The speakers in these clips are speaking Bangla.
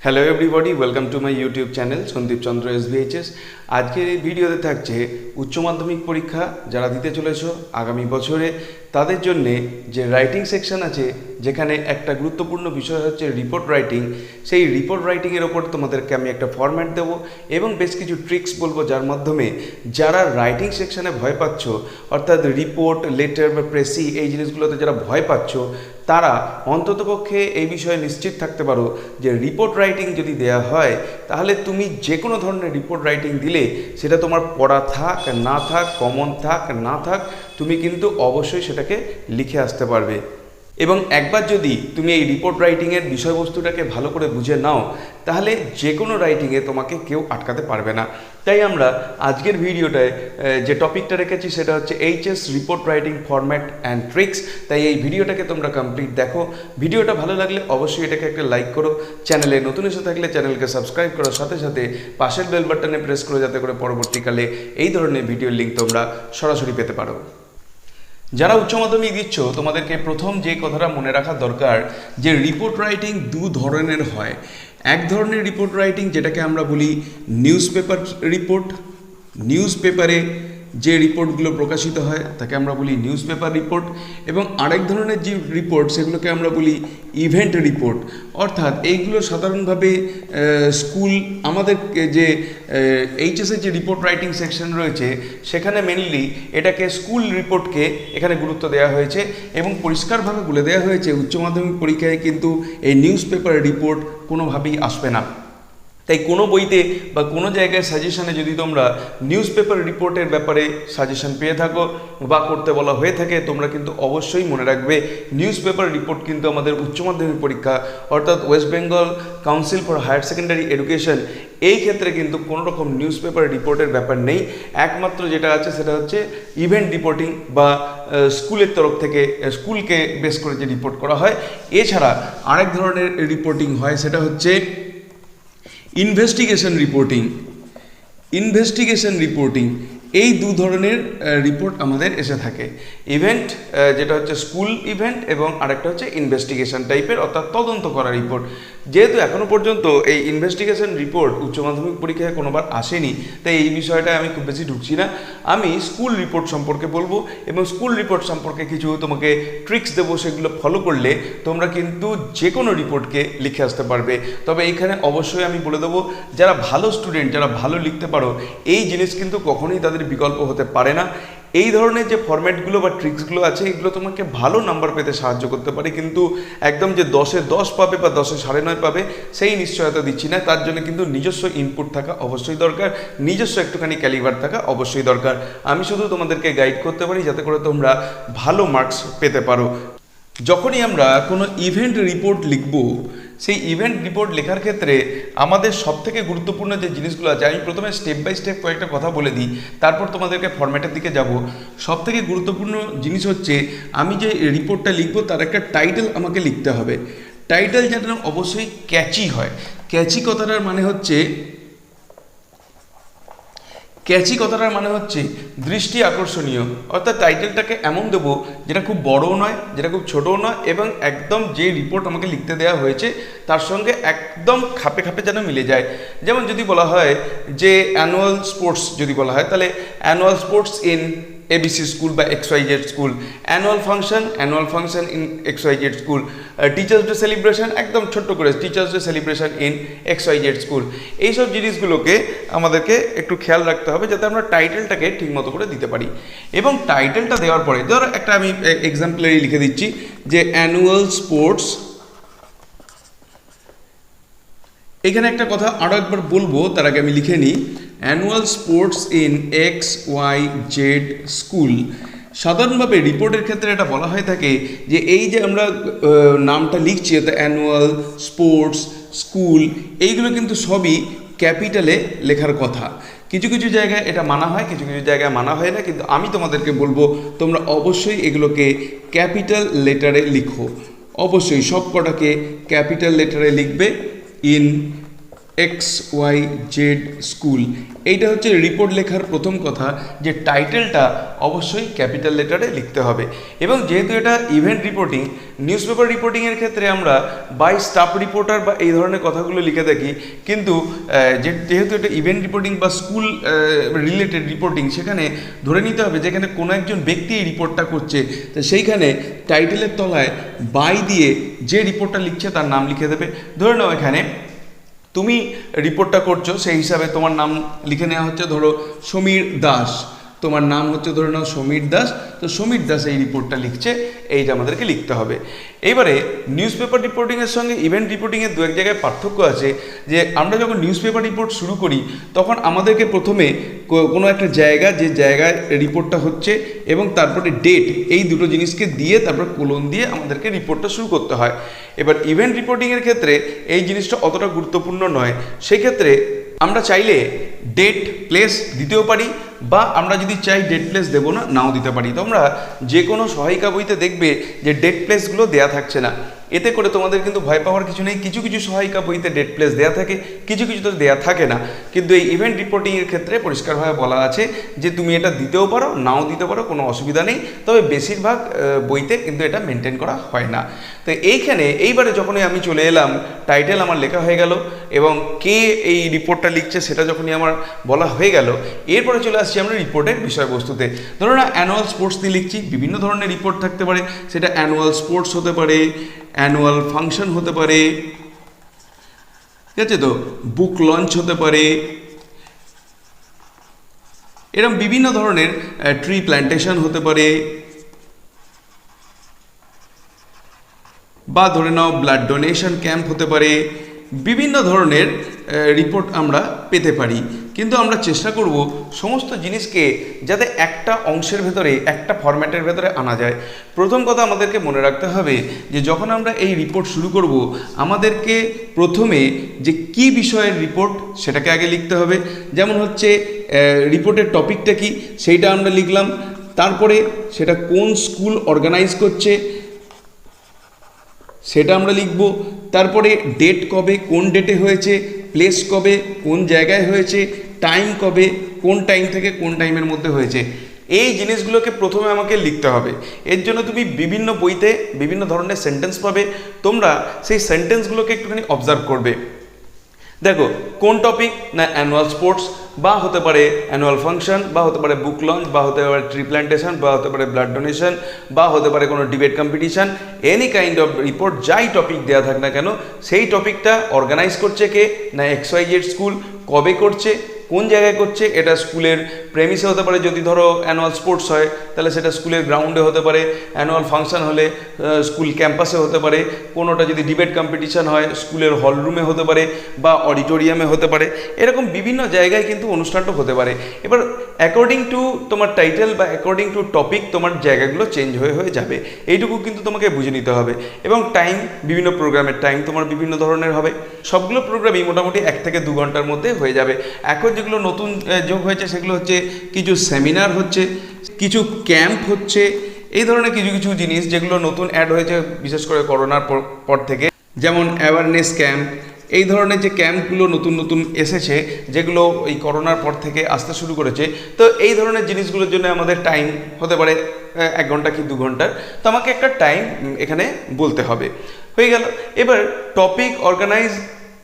Hello everybody, welcome to my YouTube channel Sandeep Chandra SVHS। আজকের এই ভিডিওতে থাকছে উচ্চ মাধ্যমিক পরীক্ষা যারা দিতে চলেছ আগামী বছরে তাদের জন্যে যে রাইটিং সেকশন আছে, যেখানে একটা গুরুত্বপূর্ণ বিষয় হচ্ছে রিপোর্ট রাইটিং। সেই রিপোর্ট রাইটিংয়ের ওপর তোমাদেরকে আমি একটা ফরম্যাট দেবো এবং বেশ কিছু ট্রিক্স বলবো, যার মাধ্যমে যারা রাইটিং সেকশনে ভয় পাচ্ছ, অর্থাৎ রিপোর্ট, লেটার বা প্রেসি এই জিনিসগুলোতে যারা ভয় পাচ্ছ, তারা অন্ততপক্ষে এই বিষয়ে নিশ্চিত থাকতে পারো যে রিপোর্ট রাইটিং যদি দেয়া হয়, তাহলে তুমি যে কোনো ধরনের রিপোর্ট রাইটিং দিলে সেটা তোমার পড়া থাক না থাক, কমন থাক না থাক, তুমি কিন্তু অবশ্যই সেটাকে লিখে আসতে পারবে। এবং একবার যদি তুমি এই রিপোর্ট রাইটিংয়ের বিষয়বস্তুটাকে ভালো করে বুঝে নাও, তাহলে যে কোনো রাইটিংয়ে তোমাকে কেউ আটকাতে পারবে না। তাই আমরা আজকের ভিডিওটায় যে টপিকটা রেখেছি সেটা হচ্ছে HS report writing format and tricks. তাই এই ভিডিওটাকে তোমরা কমপ্লিট দেখো। ভিডিওটা ভালো লাগলে অবশ্যই এটাকে একটা লাইক করো, চ্যানেলে নতুন এসে থাকলে চ্যানেলকে সাবস্ক্রাইব করার সাথে সাথে পাশের বেল বাটনে প্রেস করো, যাতে করে পরবর্তীকালে এই ধরনের ভিডিওর লিঙ্ক তোমরা সরাসরি পেতে পারো। যারা উচ্চ মাধ্যমিক দিচ্ছ, তোমাদেরকে প্রথম যে কথাটা মনে রাখা দরকার যে রিপোর্ট রাইটিং দু ধরনের হয়। এক ধরনের রিপোর্ট রাইটিং যেটাকে আমরা বলি নিউজ পেপার রিপোর্ট। নিউজ পেপারে যে রিপোর্টগুলো প্রকাশিত হয় তাকে আমরা বলি নিউজ পেপার রিপোর্ট। এবং আরেক ধরনের যে রিপোর্ট সেগুলোকে আমরা বলি ইভেন্ট রিপোর্ট। অর্থাৎ এইগুলো সাধারণভাবে স্কুল, আমাদের যে এইচএসের যে রিপোর্ট রাইটিং সেকশন রয়েছে সেখানে মেনলি এটাকে স্কুল রিপোর্টকে এখানে গুরুত্ব দেওয়া হয়েছে এবং পরিষ্কারভাবে বলে দেওয়া হয়েছে উচ্চ মাধ্যমিক পরীক্ষায় কিন্তু এই নিউজ পেপার রিপোর্ট কোনোভাবেই আসবে না। তাই কোনো বইতে বা কোনো জায়গায় সাজেশনে যদি তোমরা নিউজ পেপার রিপোর্টের ব্যাপারে সাজেশন পেয়ে থাকো বা করতে বলা হয়ে থাকে, তোমরা কিন্তু অবশ্যই মনে রাখবে নিউজ পেপার রিপোর্ট কিন্তু আমাদের উচ্চ মাধ্যমিক পরীক্ষা অর্থাৎ West Bengal council for higher secondary education, এই ক্ষেত্রে কিন্তু কোনো রকম নিউজ পেপার রিপোর্টের ব্যাপার নেই। একমাত্র যেটা আছে সেটা হচ্ছে ইভেন্ট রিপোর্টিং বা স্কুলের তরফ থেকে স্কুলকে বেস করে যে রিপোর্ট করা হয়। এছাড়া আরেক ধরনের রিপোর্টিং হয়, সেটা হচ্ছে ইনভেস্টিগেশন রিপোর্টিং। ইনভেস্টিগেশন রিপোর্টিং এই দু ধরনের রিপোর্ট আমাদের এসে থাকে। ইভেন্ট যেটা হচ্ছে স্কুল ইভেন্ট এবং আরেকটা হচ্ছে ইনভেস্টিগেশন টাইপের, অর্থাৎ তদন্ত করা রিপোর্ট। যেহেতু এখনও পর্যন্ত এই ইনভেস্টিগেশন রিপোর্ট উচ্চ মাধ্যমিক পরীক্ষায় কোনোবার আসেনি, তাই এই বিষয়টায় আমি খুব বেশি ঢুকছি না। আমি স্কুল রিপোর্ট সম্পর্কে বলবো এবং স্কুল রিপোর্ট সম্পর্কে কিছু তোমাকে ট্রিক্স দেবো, সেগুলো ফলো করলে তোমরা কিন্তু যে কোনো রিপোর্টকে লিখে আসতে পারবে। তবে এইখানে অবশ্যই আমি বলে দেবো, যারা ভালো স্টুডেন্ট, যারা ভালো লিখতে পারো, এই জিনিস কিন্তু কখনোই তাদের বিকল্প হতে পারে না। এই ধরনের যে ফরম্যাটগুলো বা ট্রিক্সগুলো আছে, এগুলো তোমাকে ভালো নাম্বার পেতে সাহায্য করতে পারে, কিন্তু একদম যে 10-এ 10 পাবে বা 10-এ 9.5 পাবে সেই নিশ্চয়তা দিচ্ছি না। তার জন্য কিন্তু নিজস্ব ইনপুট থাকা অবশ্যই দরকার, নিজস্ব একটুখানি ক্যালিবার থাকা অবশ্যই দরকার। আমি শুধু তোমাদেরকে গাইড করতে পারি যাতে করে তোমরা ভালো মার্কস পেতে পারো। যখনই আমরা কোনো ইভেন্ট রিপোর্ট লিখব, সেই ইভেন্ট রিপোর্ট লেখার ক্ষেত্রে আমাদের সবথেকে গুরুত্বপূর্ণ যে জিনিসগুলো আছে, আমি প্রথমে স্টেপ বাই স্টেপ কয়েকটা কথা বলে দিই, তারপর তোমাদেরকে ফরম্যাটের দিকে যাব। সবথেকে গুরুত্বপূর্ণ জিনিস হচ্ছে, আমি যে রিপোর্টটা লিখব তার একটা টাইটেল আমাকে লিখতে হবে। টাইটেল যেন অবশ্যই ক্যাচি হয়। ক্যাচি কথাটার মানে হচ্ছে দৃষ্টি আকর্ষণীয়। অর্থাৎ টাইটেলটাকে এমন দেবো যেটা খুব বড়ও নয়, যেটা খুব ছোটও নয়, এবং একদম যে রিপোর্ট আমাকে লিখতে দেওয়া হয়েছে তার সঙ্গে একদম খাপে খাপে যেন মিলে যায়। যেমন যদি বলা হয় যে অ্যানুয়াল স্পোর্টস, যদি বলা হয় তাহলে annual sports in ABC school বা XYZ school, annual function in XYZ school, teachers day celebration, একদম ছোট্ট করে teachers day celebration in XYZ school. এইসব জিনিসগুলোকে আমাদেরকে একটু খেয়াল রাখতে হবে যাতে আমরা টাইটেলটাকে ঠিকমতো করে দিতে পারি। এবং টাইটেলটা দেওয়ার পরে ধরো একটা আমি এক্সাম্পলারি লিখে দিচ্ছি যে অ্যানুয়াল স্পোর্টস। এখানে একটা কথা আরও একবার বলবো, তার আগে আমি লিখে নিই annual sports in XYZ school. সাধারণভাবে রিপোর্টের ক্ষেত্রে এটা বলা হয়ে থাকে যে এই যে আমরা নামটা লিখছি, অ্যানুয়াল স্পোর্টস স্কুল, এইগুলো কিন্তু সবই ক্যাপিটালে লেখার কথা। কিছু কিছু জায়গায় এটা মানা হয়, কিছু কিছু জায়গায় মানা হয় না, কিন্তু আমি তোমাদেরকে বলবো তোমরা অবশ্যই এগুলোকে ক্যাপিটাল লেটারে লিখো। অবশ্যই সব কটাকে ক্যাপিটাল লেটারে লিখবে। In XYZ school. এইটা হচ্ছে রিপোর্ট লেখার প্রথম কথা, যে টাইটেলটা অবশ্যই ক্যাপিটাল লেটারে লিখতে হবে। এবং যেহেতু এটা ইভেন্ট রিপোর্টিং, নিউজ পেপার রিপোর্টিংয়ের ক্ষেত্রে আমরা বাই স্টাফ রিপোর্টার বা এই ধরনের কথাগুলো লিখে থাকি, কিন্তু যেহেতু এটা ইভেন্ট রিপোর্টিং বা স্কুল রিলেটেড রিপোর্টিং, সেখানে ধরে নিতে হবে যেখানে কোনো একজন ব্যক্তি এই রিপোর্টটা করছে, তো সেইখানে টাইটেলের তলায় বাই দিয়ে যে রিপোর্টটা লিখছে তার নাম লিখে দেবে। ধরে নাও এখানে তুমি রিপোর্টটা করছো, সেই হিসাবে তোমার নাম লিখে নেওয়া হচ্ছে, ধরো সমীর দাস, তোমার নাম হচ্ছে ধরে নাও সমীর দাস, তো সমীর দাস এই রিপোর্টটা লিখছে, এইটা আমাদেরকে লিখতে হবে। এইবারে নিউজ পেপার রিপোর্টিংয়ের সঙ্গে ইভেন্ট রিপোর্টিংয়ের দু এক জায়গায় পার্থক্য আছে, যে আমরা যখন নিউজ পেপার রিপোর্ট শুরু করি তখন আমাদেরকে প্রথমে কোনো একটা জায়গা, যে জায়গায় রিপোর্টটা হচ্ছে এবং তারপরে ডেট, এই দুটো জিনিসকে দিয়ে তারপর কোলন দিয়ে আমাদেরকে রিপোর্টটা শুরু করতে হয়। এবার ইভেন্ট রিপোর্টিংয়ের ক্ষেত্রে এই জিনিসটা অতটা গুরুত্বপূর্ণ নয়, সেক্ষেত্রে আমরা চাইলে ডেট প্লেস দিতেও পারি, বা আমরা যদি চাই ডেট প্লেস দেবো না, নাও দিতে পারি। তোমরা যে কোনো সহায়িকা বইতে দেখবে যে ডেট প্লেসগুলো দেয়া থাকছে না, এতে করে তোমাদের কিন্তু ভয় পাওয়ার কিছু নেই। কিছু কিছু সহায়িকা বইতে ডেট প্লেস দেয়া থাকে, কিছু কিছু তো দেয়া থাকে না, কিন্তু এই ইভেন্ট রিপোর্টিংয়ের ক্ষেত্রে পরিষ্কারভাবে বলা আছে যে তুমি এটা দিতেও পারো, নাও দিতে পারো, কোনো অসুবিধা নেই। তবে বেশিরভাগ বইতে কিন্তু এটা মেনটেন করা হয় না। তো এইবারে যখনই আমি চলে এলাম, টাইটেল আমার লেখা হয়ে গেল এবং কে এই রিপোর্টটা লিখছে সেটা যখনই আমার বলা হয়ে গেল, এরপরে চলে আসছি আমরা রিপোর্টের বিষয়বস্তুতে। ধরো না অ্যানুয়াল স্পোর্টস দিয়ে লিখছি, বিভিন্ন ধরনের রিপোর্ট থাকতে পারে, সেটা অ্যানুয়াল স্পোর্টস হতে পারে, অ্যানুয়াল ফাংশন হতে পারে, ঠিক আছে, তো বুক লঞ্চ হতে পারে, এরকম বিভিন্ন ধরনের ট্রি প্ল্যান্টেশন হতে পারে, বা ধরে নাও ব্লাড ডোনেশন ক্যাম্প হতে পারে। বিভিন্ন ধরনের রিপোর্ট আমরা পেতে পারি, কিন্তু আমরা চেষ্টা করব সমস্ত জিনিসকে যাতে একটা অংশের ভেতরে, একটা ফরম্যাটের ভেতরে আনা যায়। প্রথম কথা আমাদেরকে মনে রাখতে হবে যে যখন আমরা এই রিপোর্ট শুরু করব, আমাদেরকে প্রথমে যে কি বিষয়ের রিপোর্ট সেটাকে আগে লিখতে হবে। যেমন হচ্ছে রিপোর্টের টপিকটা কি সেইটা আমরা লিখলাম, তারপরে সেটা কোন স্কুল অর্গানাইজ করছে সেটা আমরা লিখব, তারপরে ডেট কবে, কোন ডেটে হয়েছে, প্লেস কবে, কোন জায়গায় হয়েছে, টাইম কবে, কোন টাইম থেকে কোন টাইমের মধ্যে হয়েছে, এই জিনিসগুলোকে প্রথমে আমাকে লিখতে হবে। এর জন্য তুমি বিভিন্ন বইতে বিভিন্ন ধরনের সেন্টেন্স পাবে, তোমরা সেই সেন্টেন্সগুলোকে একটুখানি অবজার্ভ করবে। দেখো কোন টপিক না, অ্যানুয়াল স্পোর্টস, বা হতে পারে অ্যানুয়াল ফাংশন, বা হতে পারে বুক লঞ্চ, বা হতে পারে ট্রি প্ল্যান্টেশন, বা হতে পারে ব্লাড ডোনেশন, বা হতে পারে কোনো debate competition, any kind of report, যাই টপিক দেওয়া থাক না কেন, সেই টপিকটা অর্গানাইজ করছে কে না XYZ স্কুল, কবে করছে, কোন জায়গায় করছে, এটা স্কুলের প্রেমিসে হতে পারে, যদি ধরো অ্যানুয়াল স্পোর্টস হয় তাহলে সেটা স্কুলের গ্রাউন্ডে হতে পারে, অ্যানুয়াল ফাংশন হলে স্কুল ক্যাম্পাসে হতে পারে, কোনোটা যদি ডিবেট কম্পিটিশান হয় স্কুলের হল রুমে হতে পারে বা অডিটোরিয়ামে হতে পারে, এরকম বিভিন্ন জায়গায় কিন্তু অনুষ্ঠানটা হতে পারে। এবার অ্যাকর্ডিং টু তোমার টাইটেল বা অ্যাকর্ডিং টু টপিক তোমার জায়গাগুলো চেঞ্জ হয়ে যাবে, এইটুকু কিন্তু তোমাকে বুঝে নিতে হবে। এবং টাইম, বিভিন্ন প্রোগ্রামের টাইম তোমার বিভিন্ন ধরনের হবে, সবগুলো প্রোগ্রামই মোটামুটি 1 থেকে 2 ঘন্টার মধ্যে হয়ে যাবে। এখন যেগুলো নতুন যোগ হয়েছে সেগুলো হচ্ছে কিছু সেমিনার হচ্ছে, কিছু ক্যাম্প হচ্ছে, এই ধরনের কিছু কিছু জিনিস যেগুলো নতুন অ্যাড হয়েছে বিশেষ করে করোনার পর থেকে, যেমন অ্যাওয়ারনেস ক্যাম্প, এই ধরনের যে ক্যাম্পগুলো নতুন নতুন এসেছে যেগুলো এই করোনার পর থেকে আসতে শুরু করেছে। তো এই ধরনের জিনিসগুলোর জন্য আমাদের টাইম হতে পারে 1 ঘন্টা কি 2 ঘন্টার, তো আমাকে একটা টাইম এখানে বলতে হবে। হয়ে গেল। এবার টপিক অর্গানাইজ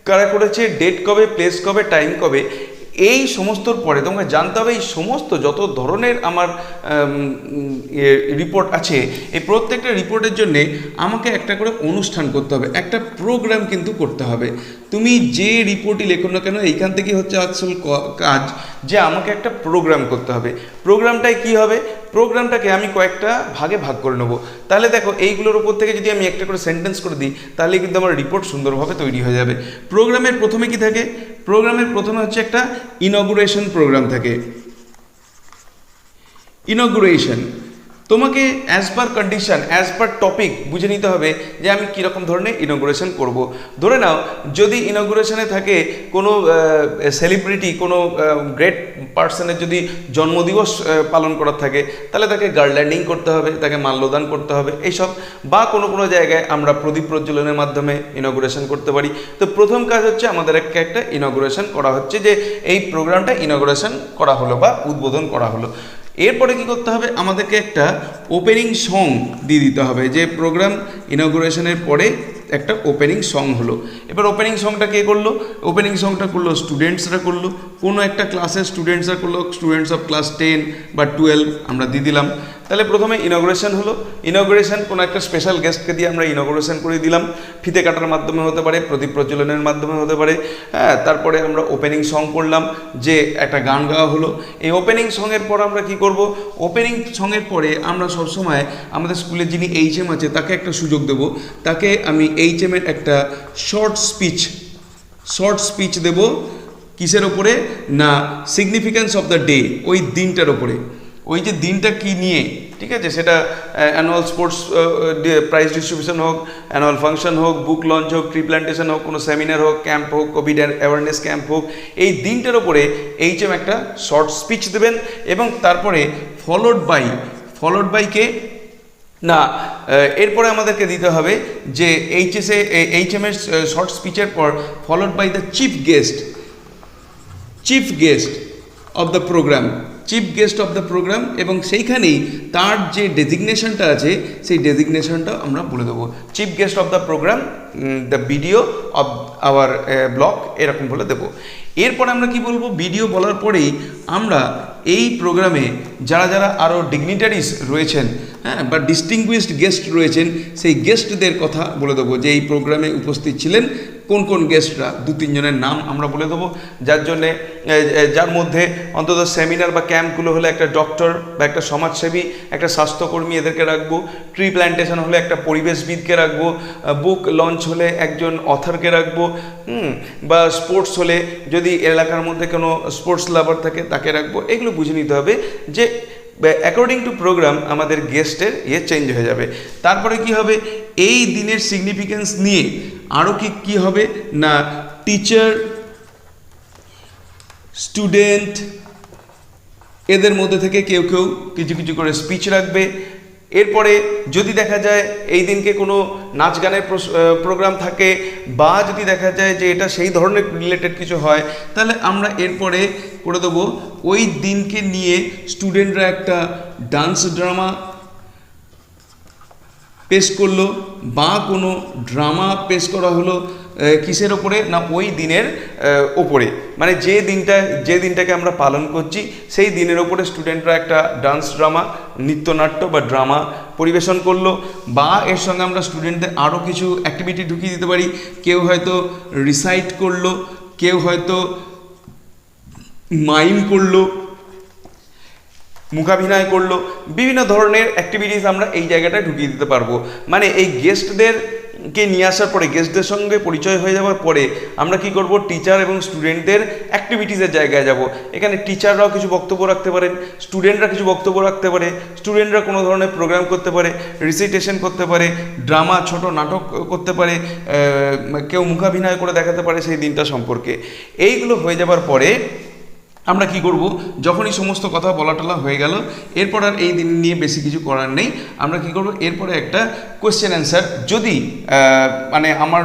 কারা করেছে, ডেট কবে, প্লেস কবে, টাইম কবে, এই সমস্তর পরে তোমাকে জানতে হবে এই সমস্ত যত ধরনের আমার রিপোর্ট আছে, এই প্রত্যেকটা রিপোর্টের জন্যে আমাকে একটা করে অনুষ্ঠান করতে হবে, একটা প্রোগ্রাম কিন্তু করতে হবে। তুমি যে রিপোর্টই লেখো না কেন, এইখান থেকে হচ্ছে আসল কাজ যে আমাকে একটা প্রোগ্রাম করতে হবে। প্রোগ্রামটাই কি হবে, প্রোগ্রামটাকে আমি কয়েকটা ভাগে ভাগ করে নেবো। তাহলে দেখো এইগুলোর উপর থেকে যদি আমি একটা করে সেন্টেন্স করে দিই তাহলে কিন্তু আমার রিপোর্ট সুন্দরভাবে তৈরি হয়ে যাবে। প্রোগ্রামের প্রথমে কি থাকে, প্রোগ্রামের প্রথমে হচ্ছে একটা ইনগুরেশন প্রোগ্রাম থাকে। ইনগুরেশন তোমাকে as per condition, as per topic বুঝে নিতে হবে যে আমি কীরকম ধরনের ইনগুরেশন করব। ধরে নাও যদি ইনগুরেশনে থাকে কোনো সেলিব্রিটি, কোনো গ্রেট পার্সনের যদি জন্মদিবস পালন করার থাকে, তাহলে তাকে গার্ল্যান্ডিং করতে হবে, তাকে মাল্যদান করতে হবে এইসব। বা কোনো কোনো জায়গায় আমরা প্রদীপ প্রজ্বলনের মাধ্যমে ইনগুরেশন করতে পারি। তো প্রথম কাজ হচ্ছে আমাদের একটা ইনগুরেশন করা হচ্ছে, যে এই প্রোগ্রামটা ইনগুরেশন করা হলো বা উদ্বোধন করা হলো। এরপরে কি করতে হবে, আমাদেরকে একটা ওপেনিং সং দিয়ে দিতে হবে, যে প্রোগ্রাম ইনগুরেশনের পরে একটা ওপেনিং সং হলো। এবার ওপেনিং সংটা কে করলো? ওপেনিং সংটা করলো স্টুডেন্টসরা করলো, কোনো একটা ক্লাসের স্টুডেন্টসরা করলো, স্টুডেন্টস অফ ক্লাস 10 বা 12 আমরা দিয়ে দিলাম। তাহলে প্রথমে ইনগুরেশন হলো। ইনগুরেশন কোনো একটা স্পেশাল গেস্টকে দিয়ে আমরা ইনগুরেশন করে দিলাম, ফিতে কাটার মাধ্যমে হতে পারে, প্রদীপ প্রজ্বলনের মাধ্যমে হতে পারে। হ্যাঁ, তারপরে আমরা ওপেনিং সং করলাম, যে একটা গান গাওয়া হলো। এই ওপেনিং সঙের পর আমরা কি করব, ওপেনিং সঙের পরে আমরা সবসময় আমাদের স্কুলে যিনি HM আছে তাকে একটা সুযোগ দেব, তাকে আমি HM এর একটা শর্ট স্পিচ দেব। কিসের ওপরে না, সিগনিফিক্যান্স অফ দ্য ডে, ওই দিনটার ওপরে, ওই যে দিনটা কি নিয়ে, ঠিক আছে, সেটা অ্যানুয়াল স্পোর্টস প্রাইজ ডিস্ট্রিবিউশন হোক, অ্যানুয়াল ফাংশন হোক, বুক লঞ্চ হোক, ট্রি প্ল্যান্টেশন হোক, কোনো সেমিনার হোক, ক্যাম্প হোক, কোভিড অ্যাওয়ারনেস ক্যাম্প হোক, এই দিনটার ওপরে HM একটা শর্ট স্পিচ দেবেন। এবং তারপরে ফলোড বাই কে না, এরপরে আমাদেরকে দিতে হবে যে HM এর শর্ট স্পিচের পর followed by the chief guest of the programme, এবং সেইখানেই তার যে ডেজিগনেশনটা আছে সেই ডেজিগনেশনটা আমরা বলে দেবো, chief guest of the programme, the BDO of our block, এরকম বলে দেবো। এরপরে আমরা কি বলবো, ভিডিও বলার পরেই আমরা এই প্রোগ্রামে যারা যারা আরও ডিগনিটারিজ রয়েছেন, হ্যাঁ, বা ডিস্টিংগুইশড গেস্ট রয়েছেন, সেই গেস্টদের কথা বলে দেবো, যে এই প্রোগ্রামে উপস্থিত ছিলেন কোন কোন গেস্টরা, 2-3 জনের নাম আমরা বলে দেবো, যার মধ্যে অন্তত সেমিনার বা ক্যাম্পগুলো হলে একটা ডক্টর বা একটা সমাজসেবী, একটা স্বাস্থ্যকর্মী, এদেরকে রাখবো। ট্রি প্ল্যান্টেশন হলে একটা পরিবেশবিদকে রাখবো, বুক লঞ্চ হলে একজন অথরকে রাখবো, বা স্পোর্টস হলে যদি এলাকার মধ্যে কোনো স্পোর্টস লাভার থাকে তাকে রাখবো। এগুলো বুঝে নিতে হবে যে অ্যাকর্ডিং টু প্রোগ্রাম আমাদের গেস্টের চেঞ্জ হয়ে যাবে। তারপরে কি হবে, এই দিনের সিগনিফিকেন্স নিয়ে আরও কি হবে না, টিচার, স্টুডেন্ট, এদের মধ্যে থেকে কেউ কিছু করে স্পিচ রাখবে। এরপরে যদি দেখা যায় এই দিনকে কোনো নাচ গানের প্রোগ্রাম থাকে, বা যদি দেখা যায় যে এটা সেই ধরনের রিলেটেড কিছু হয়, তাহলে আমরা এরপরে করে দেবো ওই দিনকে নিয়ে স্টুডেন্টরা একটা ডান্স ড্রামা পেশ করলো, বা কোনো ড্রামা পেশ করা হলো কিসের ওপরে না, ওই দিনের ওপরে, মানে যে দিনটাকে আমরা পালন করছি সেই দিনের ওপরে স্টুডেন্টরা একটা ডান্স ড্রামা, নৃত্যনাট্য বা ড্রামা পরিবেশন করলো। বা এর সঙ্গে আমরা স্টুডেন্টদের আরও কিছু অ্যাক্টিভিটি ঢুকিয়ে দিতে পারি, কেউ হয়তো রিসাইট করলো, কেউ হয়তো মাইম করলো, মুখাভিনয় করলো, বিভিন্ন ধরনের অ্যাক্টিভিটিস আমরা এই জায়গাটায় ঢুকিয়ে দিতে পারবো। মানে এই গেস্টদেরকে নিয়ে আসার পরে, গেস্টদের সঙ্গে পরিচয় হয়ে যাওয়ার পরে আমরা কি করব, টিচার এবং স্টুডেন্টদের অ্যাক্টিভিটিসের জায়গায় যাব। এখানে টিচাররাও কিছু বক্তব্য রাখতে পারেন, স্টুডেন্টরা কিছু বক্তব্য রাখতে পারে, স্টুডেন্টরা কোনো ধরনের প্রোগ্রাম করতে পারে, রিসাইটেশন করতে পারে, ড্রামা, ছোট নাটক করতে পারে, কেউ মুখাভিনয় করে দেখাতে পারে সেই দিনটা সম্পর্কে। এইগুলো হয়ে যাবার পরে আমরা কি করব, যখনই সমস্ত কথা বলা টলা হয়ে গেল, এরপর আর এই দিন নিয়ে বেশি কিছু করার নেই। আমরা কি করব, এরপরে একটা কোয়েশ্চেন অ্যান্সার, যদি মানে আমার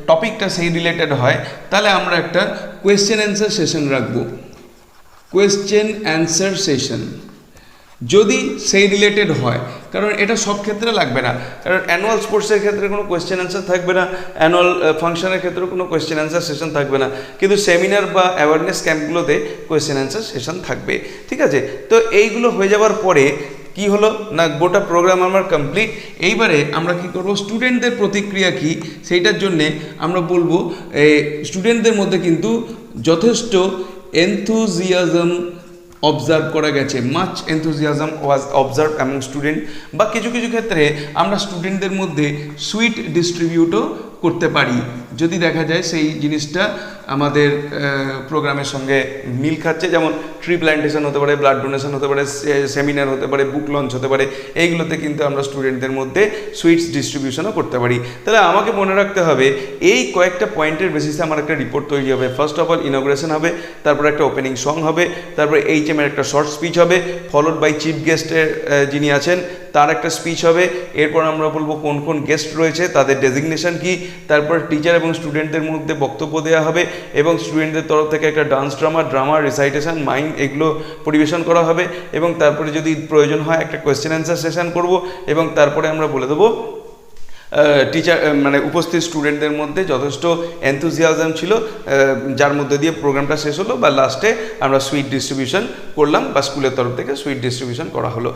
টপিকটা সেই রিলেটেড হয়, তাহলে আমরা একটা কোয়েশ্চেন অ্যান্সার সেশন রাখবো। কোয়েশ্চেন অ্যান্সার সেশন যদি সেই রিলেটেড হয়, কারণ এটা সব ক্ষেত্রে লাগবে না, কারণ অ্যানুয়াল স্পোর্টসের ক্ষেত্রে কোনো কোয়েশ্চেন অ্যান্সার থাকবে না, অ্যানুয়াল ফাংশনের ক্ষেত্রে কোনো কোয়েশ্চেন অ্যান্সার সেশন থাকবে না, কিন্তু সেমিনার বা অ্যাওয়ারনেস ক্যাম্পগুলোতে কোয়েশ্চেন অ্যান্সার সেশন থাকবে। ঠিক আছে, তো এইগুলো হয়ে যাওয়ার পরে কি হলো না, গোটা প্রোগ্রাম আমার কমপ্লিট। এইবারে আমরা কি করব, স্টুডেন্টদের প্রতিক্রিয়া কি সেইটার জন্যে আমরা বলবো স্টুডেন্টদের মধ্যে কিন্তু যথেষ্ট এনথুজিয়াজম অবজার্ভ করা গেছে, মাচ এনথুজিয়াজম ওয়াজ অবজার্ভ অ্যামং স্টুডেন্ট। বা কিছু কিছু ক্ষেত্রে আমরা স্টুডেন্টদের মধ্যে সুইট ডিস্ট্রিবিউটও করতে পারি যদি দেখা যায় সেই জিনিসটা আমাদের প্রোগ্রামের সঙ্গে মিল খাচ্ছে। যেমন ট্রি প্ল্যান্টেশন হতে পারে, ব্লাড ডোনেশন হতে পারে, সেমিনার হতে পারে, বুক লঞ্চ হতে পারে, এইগুলোতে কিন্তু আমরা স্টুডেন্টদের মধ্যে সুইটস ডিস্ট্রিবিউশনও করতে পারি। তাহলে আমাকে মনে রাখতে হবে এই কয়েকটা পয়েন্টের বেসিসে আমার একটা রিপোর্ট তৈরি হবে। ফার্স্ট অফ অল ইনগ্রেশন হবে, তারপর একটা ওপেনিং সং হবে, তারপরে এইচএম এর একটা শর্ট স্পিচ হবে, ফলোড বাই চিফ গেস্টের যিনি আছেন তার একটা স্পিচ হবে। এরপর আমরা বলবো কোন কোন গেস্ট রয়েছে, তাদের ডেজিগনেশন কি, তারপর টিচার এবং স্টুডেন্টদের মধ্যে বক্তব্য দেওয়া হবে এবং স্টুডেন্টদের তরফ থেকে একটা ডান্স ড্রামা রিসাইটেশন মাইন্ড এগুলো পরিবেশন করা হবে এবং তারপরে যদি প্রয়োজন হয় একটা কোয়েশ্চেন অ্যান্সার সেশন করব এবং তারপরে আমরা বলে দেবো টিচার মানে উপস্থিত স্টুডেন্টদের মধ্যে যথেষ্ট এনথুজিয়াজম ছিল যার মধ্যে দিয়ে প্রোগ্রামটা শেষ হলো বা লাস্টে আমরা সুইট ডিস্ট্রিবিউশন করলাম বা স্কুলের তরফ থেকে সুইট ডিস্ট্রিবিউশন করা হলো।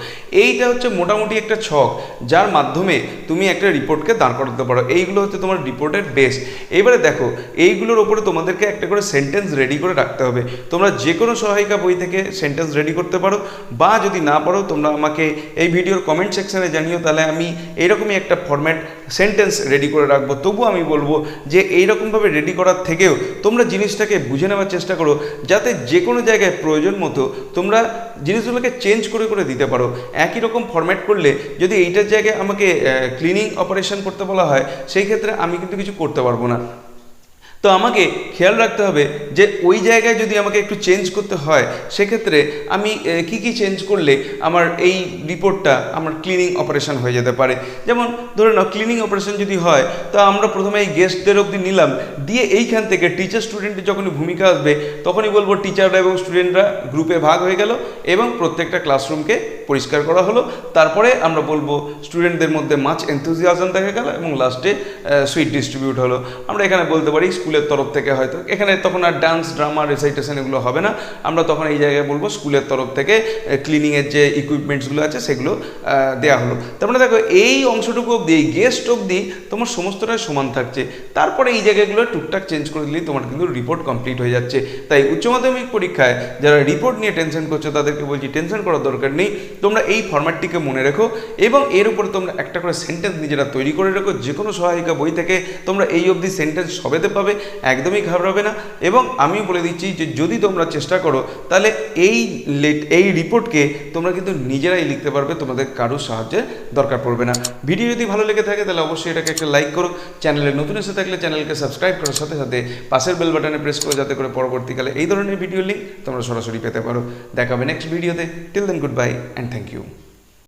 এইটা হচ্ছে মোটামুটি একটা ছক যার মাধ্যমে তুমি একটা রিপোর্টকে দাঁড় করাতে পারো। এইগুলো হচ্ছে তোমার রিপোর্টের বেস। এবারে দেখো এইগুলোর ওপরে তোমাদেরকে একটা করে সেন্টেন্স রেডি করে রাখতে হবে। তোমরা যে কোনো সহায়িকা বই থেকে সেন্টেন্স রেডি করতে পারো বা যদি না পারো তোমরা আমাকে এই ভিডিওর কমেন্ট সেকশানে জানিও, তাহলে আমি এইরকমই একটা ফরম্যাট সেন্টেন্স রেডি করে রাখবো। তবু আমি বলবো যে এইরকমভাবে রেডি করার থেকেও তোমরা জিনিসটাকে বুঝে নেওয়ার চেষ্টা করো যাতে যে কোনো জায়গায় প্রয়োজন মতো তোমরা জিনিসগুলোকে চেঞ্জ করে করে দিতে পারো। একই রকম ফরম্যাট করলে যদি এইটার জায়গায় আমাকে ক্লিনিং অপারেশন করতে বলা হয় সেই ক্ষেত্রে আমি কিন্তু কিছু করতে পারবো না। তো আমাকে খেয়াল রাখতে হবে যে ওই জায়গায় যদি আমাকে একটু চেঞ্জ করতে হয় সেক্ষেত্রে আমি কি কি চেঞ্জ করলে আমার এই রিপোর্টটা আমার ক্লিনিং অপারেশন হয়ে যেতে পারে। যেমন ধরে নাও ক্লিনিং অপারেশন যদি হয় তো আমরা প্রথমে এই গেস্টদের অবধি নিলাম, দিয়ে এইখান থেকে টিচার স্টুডেন্টের যখনই ভূমিকা আসবে তখনই বলবো টিচাররা এবং স্টুডেন্টরা গ্রুপে ভাগ হয়ে গেল এবং প্রত্যেকটা ক্লাসরুমকে পরিষ্কার করা হলো। তারপরে আমরা বলবো স্টুডেন্টদের মধ্যে মাচ এনথুজিয়াজম দেখা গেল এবং লাস্টে সুইট ডিস্ট্রিবিউট হলো। আমরা এখানে বলতে পারি স্কুলের তরফ থেকে হয়তো এখানে তখন আর ডান্স ড্রামা রিসাইটেশন এগুলো হবে না, আমরা তখন এই জায়গায় বলবো স্কুলের তরফ থেকে ক্লিনিংয়ের যে ইকুইপমেন্টসগুলো আছে সেগুলো দেওয়া হলো। তার মানে দেখো এই অংশটুকু অবধি এই গেস্ট অবধি তোমার সমস্তটাই সমান থাকছে। তারপরে এই জায়গাগুলো টুকটাক চেঞ্জ করে দিলেই তোমার কিন্তু রিপোর্ট কমপ্লিট হয়ে যাচ্ছে। তাই উচ্চ মাধ্যমিক পরীক্ষায় যারা রিপোর্ট নিয়ে টেনশন করছো তাদেরকে বলছি টেনশন করার দরকার নেই। তোমরা এই ফরম্যাটটিকে মনে রেখো এবং এর উপরে তোমরা একটা করে সেন্টেন্স নিজেরা তৈরি করে রেখো। যে কোনো সহায়িকা বই থেকে তোমরা এই অবধি সেন্টেন্স সবেতে পাবে, একদমই ঘাবড়াবে না। এবং আমি বলে দিচ্ছি যে যদি তোমরা চেষ্টা করো তাহলে এই রিপোর্টকে তোমরা কিন্তু নিজেরাই লিখতে পারবে, তোমাদের কারোর সাহায্যের দরকার পড়বে না। ভিডিও যদি ভালো লেগে থাকে তাহলে অবশ্যই এটাকে একটা লাইক করো, চ্যানেলে নতুন এসে থাকলে চ্যানেলকে সাবস্ক্রাইব করার সাথে সাথে পাশের বেল বাটনে প্রেস করো যাতে করে পরবর্তীকালে এই ধরনের ভিডিও লিঙ্ক তোমরা সরাসরি পেতে পারো। দেখা হবে নেক্সট ভিডিওতে। Till then good bye and thank you.